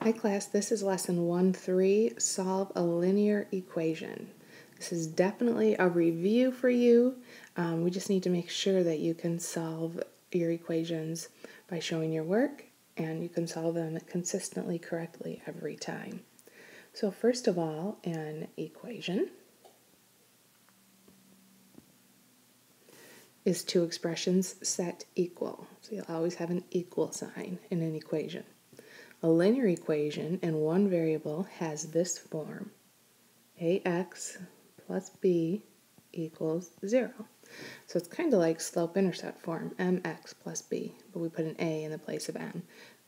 Hi class, this is lesson 1-3, solve a linear equation. This is definitely a review for you. We just need to make sure that you can solve your equations by showing your work, and you can solve them consistently correctly every time. So first of all, an equation is two expressions set equal. So you'll always have an equal sign in an equation. A linear equation in one variable has this form: ax plus b equals 0. So it's kind of like slope-intercept form, mx plus b, but we put an a in the place of m.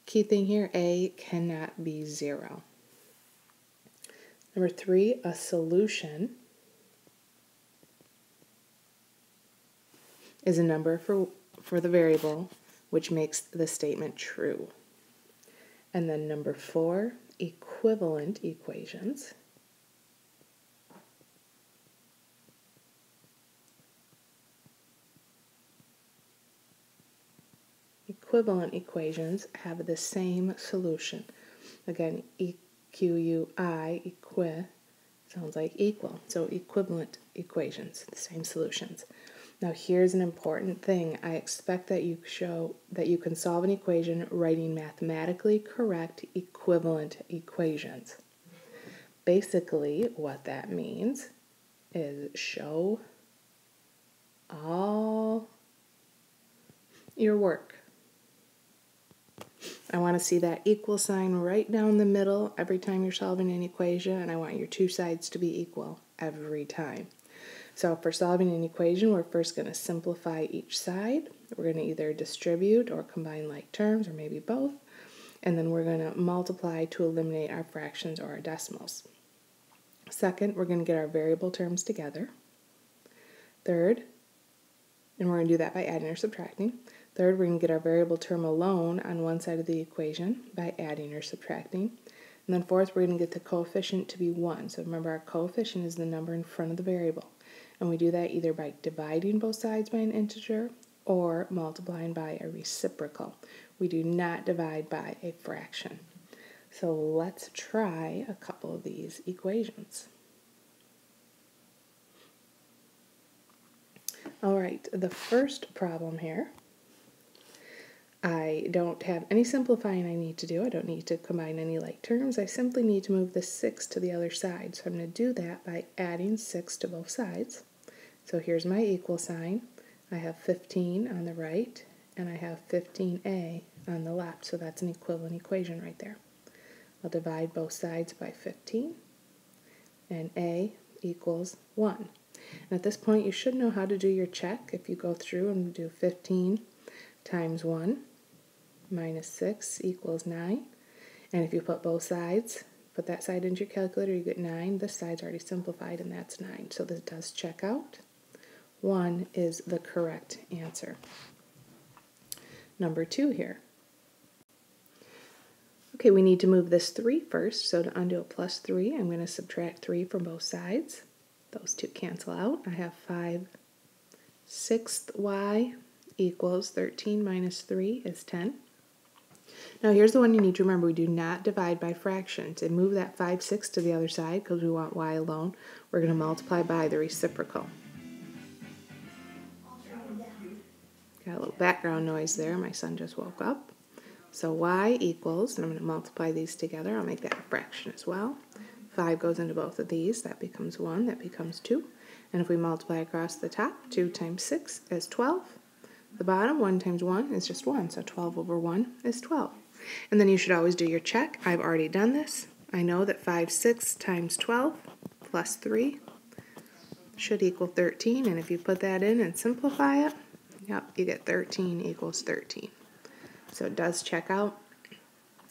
Key thing here, a cannot be 0. Number 3, a solution is a number for the variable which makes the statement true. And then number 4, equivalent equations. Equivalent equations have the same solution. Again, EQUI, equi, sounds like equal. So equivalent equations, the same solutions. Now here's an important thing. I expect that you show that you can solve an equation writing mathematically correct equivalent equations. Basically, what that means is show all your work. I want to see that equal sign right down the middle every time you're solving an equation, and I want your two sides to be equal every time. So for solving an equation, we're first going to simplify each side. We're going to either distribute or combine like terms, or maybe both. And then we're going to multiply to eliminate our fractions or our decimals. Second, we're going to get our variable terms together. Third, and we're going to do that by adding or subtracting. Third, we're going to get our variable term alone on one side of the equation by adding or subtracting. And then fourth, we're going to get the coefficient to be 1. So remember, our coefficient is the number in front of the variable. And we do that either by dividing both sides by an integer or multiplying by a reciprocal. We do not divide by a fraction. So let's try a couple of these equations. All right, the first problem here, I don't have any simplifying I need to do. I don't need to combine any like terms. I simply need to move the 6 to the other side. So I'm going to do that by adding 6 to both sides. So here's my equal sign. I have 15 on the right, and I have 15a on the left. So that's an equivalent equation right there. I'll divide both sides by 15, and a equals 1. And at this point, you should know how to do your check. If you go through and do 15 times 1 minus 6 equals 9. And if you put both sides, put that side into your calculator, you get 9. This side's already simplified, and that's 9. So this does check out. 1 is the correct answer. Number 2 here. Okay, we need to move this 3 first. So to undo a plus 3, I'm going to subtract 3 from both sides. Those two cancel out. I have 5/6 y equals 13 minus 3 is 10. Now here's the one you need to remember. We do not divide by fractions. And move that 5/6 to the other side because we want y alone. We're going to multiply by the reciprocal. Got a little background noise there. My son just woke up. So y equals, and I'm going to multiply these together. I'll make that a fraction as well. 5 goes into both of these. That becomes 1. That becomes 2. And if we multiply across the top, 2 times 6 is 12. The bottom, 1 times 1 is just 1. So 12 over 1 is 12. And then you should always do your check. I've already done this. I know that 5/6 times 12 plus 3 should equal 13. And if you put that in and simplify it, yep, you get 13 equals 13. So it does check out.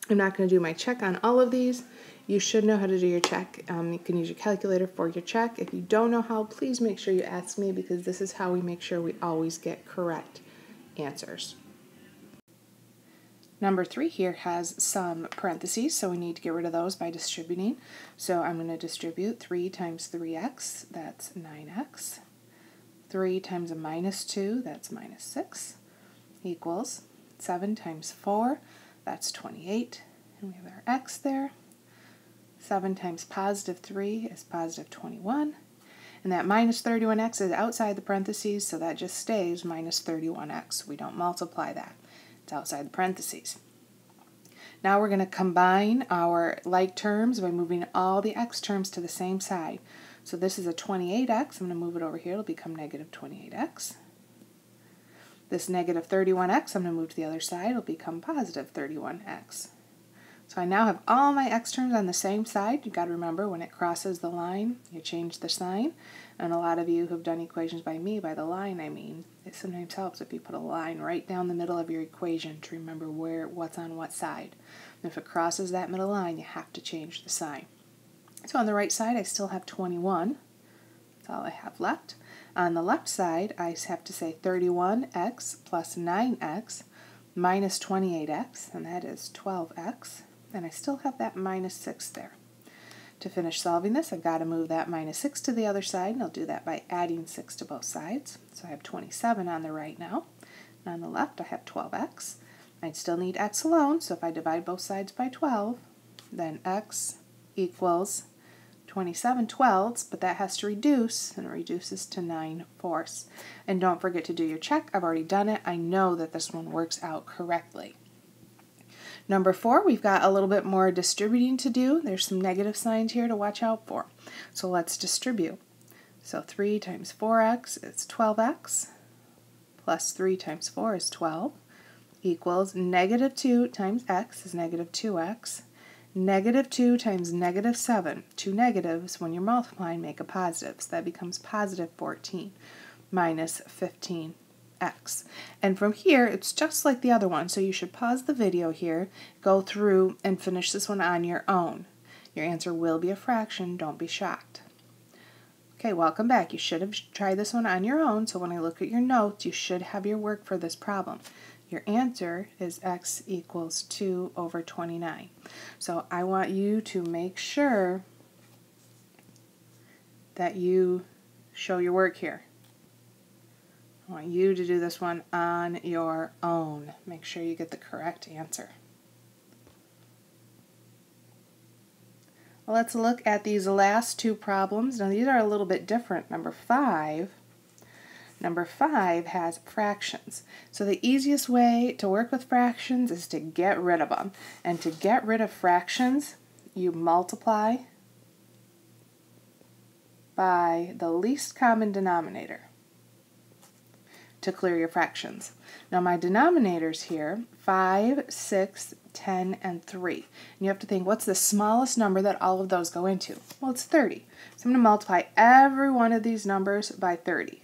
I'm not going to do my check on all of these. You should know how to do your check. You can use your calculator for your check. If you don't know how, please make sure you ask me, because this is how we make sure we always get correct answers. Number 3 here has some parentheses, so we need to get rid of those by distributing. So I'm going to distribute 3 times 3x, that's 9x. 3 times a minus 2, that's minus 6, equals 7 times 4, that's 28, and we have our x there. 7 times positive 3 is positive 21. And that minus 31x is outside the parentheses, so that just stays minus 31x. We don't multiply that. It's outside the parentheses. Now we're going to combine our like terms by moving all the x terms to the same side. So this is a 28x. I'm going to move it over here. It'll become negative 28x. This negative 31x, I'm going to move to the other side. It'll become positive 31x. So I now have all my x terms on the same side. You've got to remember, when it crosses the line, you change the sign. And a lot of you who've done equations by the line, I mean, it sometimes helps if you put a line right down the middle of your equation to remember what's on what side. And if it crosses that middle line, you have to change the sign. So on the right side, I still have 21. That's all I have left. On the left side, I have to say 31x plus 9x minus 28x, and that is 12x. And I still have that minus 6 there. To finish solving this, I've got to move that minus 6 to the other side, and I'll do that by adding 6 to both sides. So I have 27 on the right now. And on the left, I have 12x. I'd still need x alone, so if I divide both sides by 12, then x equals 27 twelfths, but that has to reduce, and it reduces to 9/4. And don't forget to do your check. I've already done it. I know that this one works out correctly. Number 4, we've got a little bit more distributing to do. There's some negative signs here to watch out for. So let's distribute. So 3 times 4x is 12x, plus 3 times 4 is 12, equals negative 2 times x is negative 2x, negative 2 times negative 7. Two negatives, when you're multiplying, make a positive. So that becomes positive 14 minus 15x. And from here, it's just like the other one, so you should pause the video here, go through, and finish this one on your own. Your answer will be a fraction, don't be shocked. Okay, welcome back. You should have tried this one on your own, so when I look at your notes, you should have your work for this problem. Your answer is x equals 2 over 29. So I want you to make sure that you show your work here. I want you to do this one on your own. Make sure you get the correct answer. Well, let's look at these last two problems. Now these are a little bit different. Number 5 has fractions. So the easiest way to work with fractions is to get rid of them. And to get rid of fractions, you multiply by the least common denominator to clear your fractions. Now my denominators here, 5, 6, 10, and 3. And you have to think, what's the smallest number that all of those go into? Well, it's 30. So I'm going to multiply every one of these numbers by 30.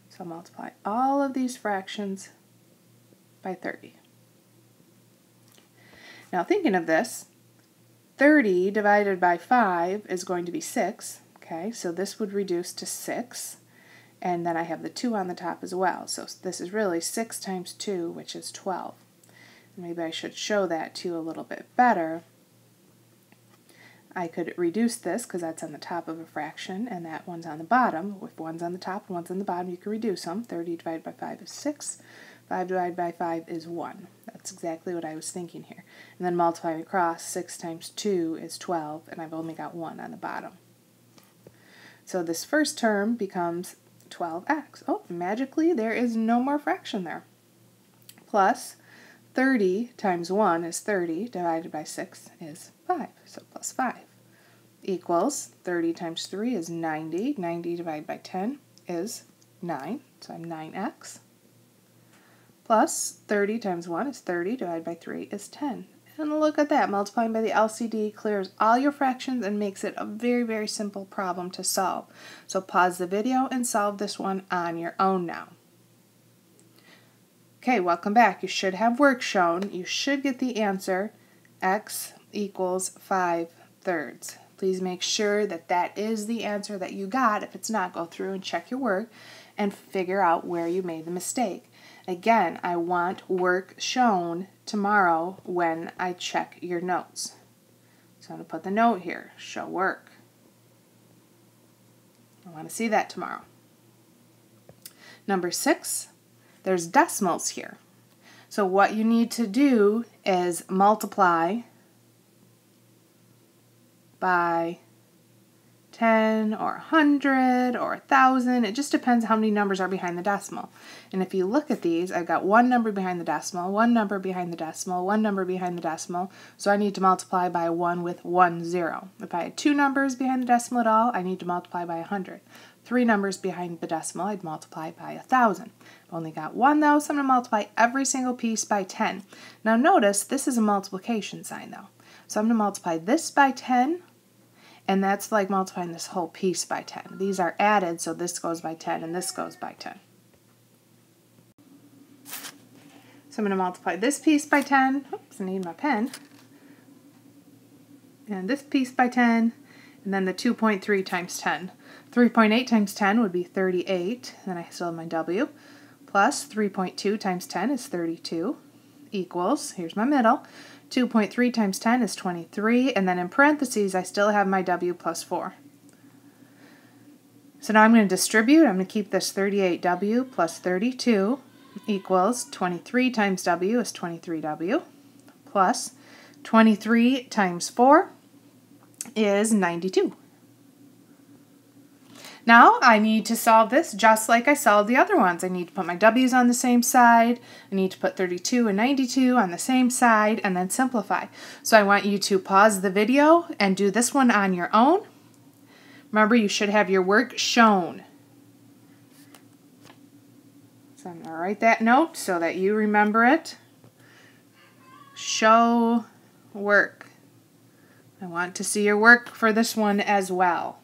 So I'll multiply all of these fractions by 30. Now thinking of this, 30 divided by 5 is going to be 6. Okay, so this would reduce to 6. And then I have the 2 on the top as well. So this is really 6 times 2, which is 12. Maybe I should show that to you a little bit better. I could reduce this because that's on the top of a fraction, and that one's on the bottom. If one's on the top and one's on the bottom, you can reduce them. 30 divided by 5 is 6. 5 divided by 5 is 1. That's exactly what I was thinking here. And then multiplying across, 6 times 2 is 12, and I've only got 1 on the bottom. So this first term becomes 12x. Oh, magically, there is no more fraction there. Plus 30 times 1 is 30, divided by 6 is 5, so plus 5, equals 30 times 3 is 90, 90 divided by 10 is 9, so I'm 9x, plus 30 times 1 is 30, divided by 3 is 10. And look at that, multiplying by the LCD clears all your fractions and makes it a very, very simple problem to solve. So pause the video and solve this one on your own now. Okay, welcome back. You should have work shown. You should get the answer, x equals 5/3. Please make sure that that is the answer that you got. If it's not, go through and check your work and figure out where you made the mistake. Again, I want work shown tomorrow when I check your notes. So I'm going to put the note here, show work. I want to see that tomorrow. Number 6, there's decimals here. So what you need to do is multiply by 10 or 100 or 1,000. It just depends how many numbers are behind the decimal. And if you look at these, I've got one number behind the decimal, one number behind the decimal, one number behind the decimal, so I need to multiply by 1 with 1 0. If I had two numbers behind the decimal at all, I need to multiply by 100. Three numbers behind the decimal, I'd multiply by 1,000. I've only got one though, so I'm going to multiply every single piece by 10. Now notice, this is a multiplication sign though. So I'm going to multiply this by 10, and that's like multiplying this whole piece by 10. These are added, so this goes by 10 and this goes by 10. So I'm going to multiply this piece by 10. Oops, I need my pen. And this piece by 10, and then the 2.3 times 10. 3.8 times 10 would be 38, then I still have my W, plus 3.2 times 10 is 32, equals, here's my middle, 2.3 times 10 is 23, and then in parentheses I still have my W plus 4. So now I'm going to distribute. I'm going to keep this 38W plus 32 equals 23 times W is 23W, plus 23 times 4 is 92. Now I need to solve this just like I solved the other ones. I need to put my W's on the same side. I need to put 32 and 92 on the same side and then simplify. So I want you to pause the video and do this one on your own. Remember, you should have your work shown. So I'm going to write that note so that you remember it. Show work. I want to see your work for this one as well.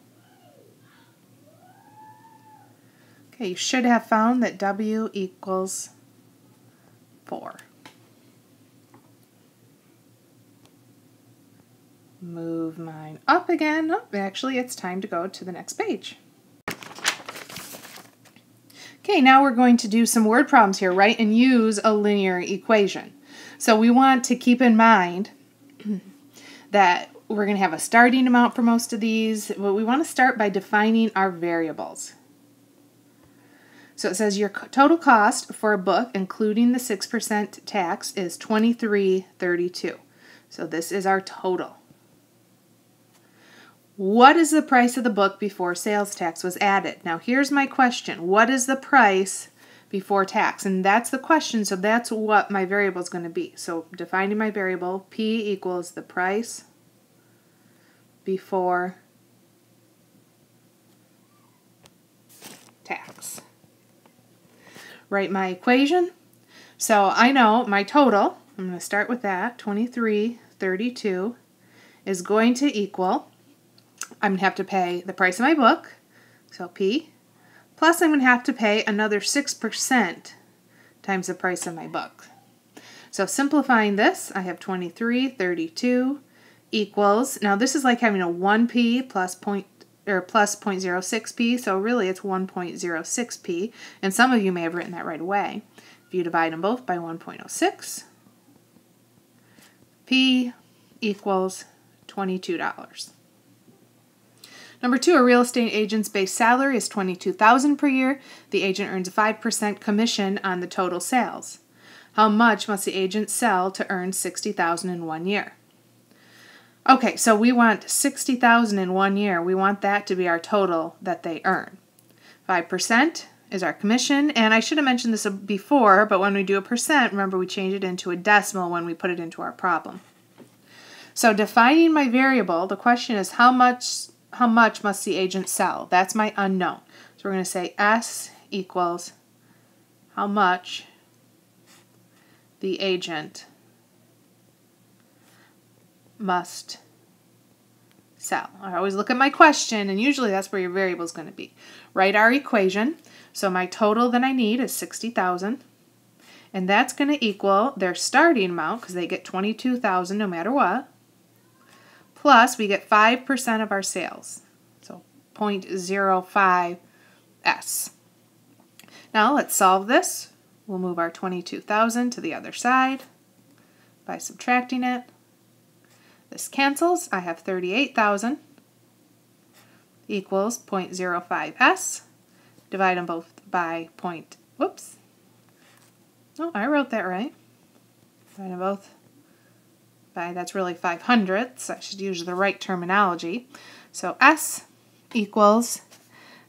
Okay, you should have found that W equals 4. Move mine up again. Oh, actually, it's time to go to the next page. Okay, now we're going to do some word problems here, right? And use a linear equation. So we want to keep in mind that we're going to have a starting amount for most of these, but we want to start by defining our variables. So it says your total cost for a book, including the 6% tax, is $23.32. So this is our total. What is the price of the book before sales tax was added? Now here's my question. What is the price before tax? And that's the question, so that's what my variable is going to be. So defining my variable, P equals the price before tax. Write my equation. So I know my total, I'm going to start with that, 23.32 is going to equal, I'm going to have to pay the price of my book, so P, plus I'm going to have to pay another 6% times the price of my book. So simplifying this, I have 23.32 equals, now this is like having a 1P plus 0.06p, so really it's 1.06p, and some of you may have written that right away. If you divide them both by 1.06, P equals $22. Number 2, a real estate agent's base salary is $22,000 per year. The agent earns a 5% commission on the total sales. How much must the agent sell to earn $60,000 in 1 year? Okay, so we want $60,000 in 1 year. We want that to be our total that they earn. 5% is our commission, and I should have mentioned this before, but when we do a percent, remember we change it into a decimal when we put it into our problem. So defining my variable, the question is how much must the agent sell? That's my unknown. So we're going to say S equals how much the agent must sell. I always look at my question, and usually that's where your variable is going to be. Write our equation. So my total that I need is $60,000, and that's going to equal their starting amount, because they get $22,000 no matter what, plus we get 5% of our sales, so 0.05 S. Now let's solve this. We'll move our $22,000 to the other side by subtracting it. This cancels. I have $38,000 equals 0.05 S. Divide them both by I wrote that right. Divide them both by, that's really 500ths. I should use the right terminology. So S equals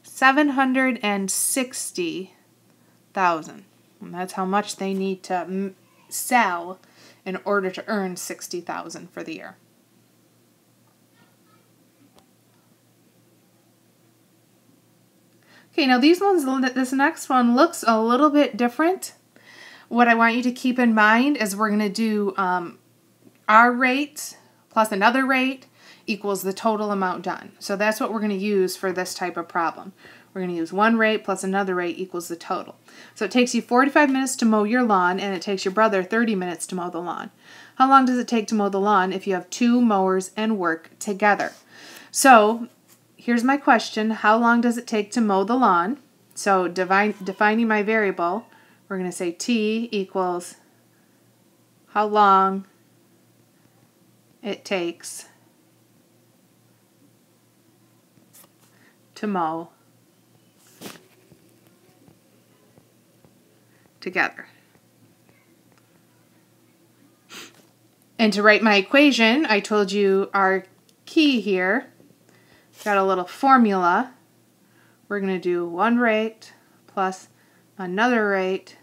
760,000. And that's how much they need to sell in order to earn 60,000 for the year. Okay, now this next one looks a little bit different. What I want you to keep in mind is we're going to do our rate plus another rate equals the total amount done. So that's what we're going to use for this type of problem. We're going to use one rate plus another rate equals the total. So it takes you 45 minutes to mow your lawn, and it takes your brother 30 minutes to mow the lawn. How long does it take to mow the lawn if you have two mowers and work together? So here's my question. How long does it take to mow the lawn? So defining my variable, we're going to say T equals how long it takes to mow together. And to write my equation, I told you our key here, got a little formula. We're going to do one rate plus another rate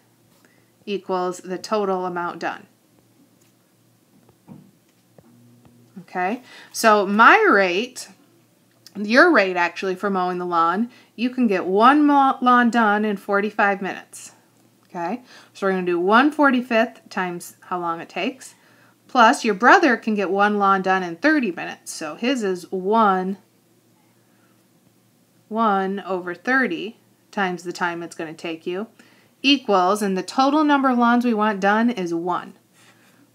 equals the total amount done. Okay, so my rate, your rate actually for mowing the lawn, you can get one lawn done in 45 minutes. Okay, so we're going to do 1/45 times how long it takes, plus your brother can get one lawn done in 30 minutes. So his is 1 over 30 times the time it's going to take you equals, and the total number of lawns we want done is 1.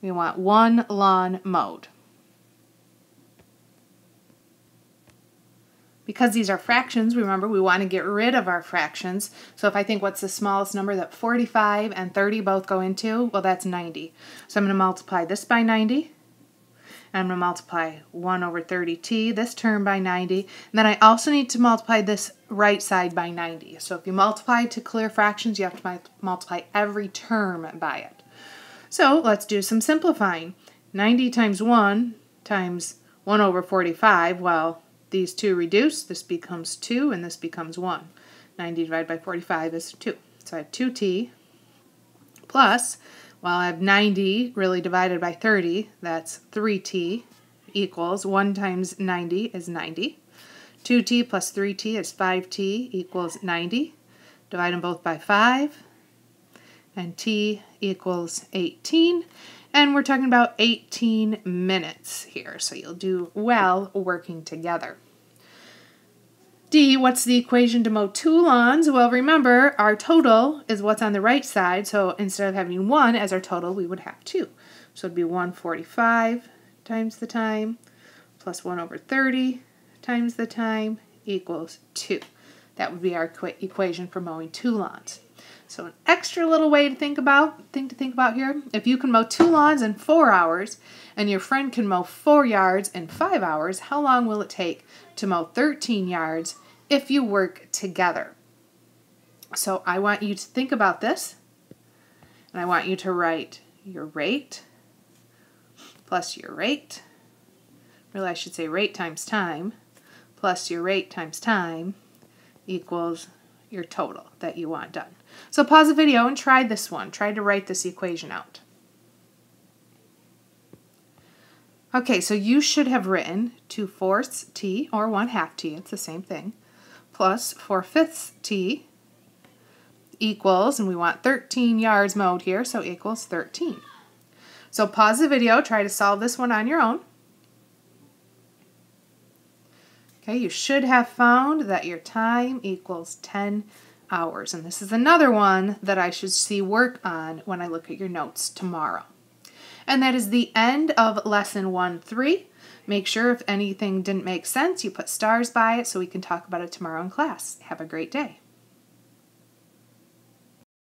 We want one lawn mowed. Because these are fractions, remember, we want to get rid of our fractions. So if I think what's the smallest number that 45 and 30 both go into, well, that's 90. So I'm going to multiply this by 90. And I'm going to multiply 1 over 30t, this term, by 90. And then I also need to multiply this right side by 90. So if you multiply to clear fractions, you have to multiply every term by it. So let's do some simplifying. 90 times 1 times 1 over 45, well, these two reduce, this becomes 2, and this becomes 1. 90 divided by 45 is 2. So I have 2t plus, well, I have 90 really divided by 30, that's 3t equals 1 times 90 is 90. 2t plus 3t is 5t equals 90. Divide them both by 5, and t equals 18. And we're talking about 18 minutes here, so you'll do well working together. D, what's the equation to mow 2 lawns? Well, remember, our total is what's on the right side, so instead of having 1 as our total, we would have 2. So it'd be 1/45 times the time plus 1 over 30 times the time equals 2. That would be our equation for mowing 2 lawns. So an extra little way to think about here, if you can mow 2 lawns in 4 hours and your friend can mow 4 yards in 5 hours, how long will it take to mow 13 yards if you work together? So I want you to think about this, and I want you to write your rate plus your rate, really I should say rate times time, plus your rate times time equals your total that you want done. So pause the video and try this one. Try to write this equation out. Okay, so you should have written 2/4 t, or 1/2 t, it's the same thing, plus 4/5 t equals, and we want 13 yards mowed here, so equals 13. So pause the video, try to solve this one on your own. Okay, you should have found that your time equals 10 hours. And this is another one that I should see work on when I look at your notes tomorrow. And that is the end of lesson 1-3. Make sure if anything didn't make sense, you put stars by it so we can talk about it tomorrow in class. Have a great day.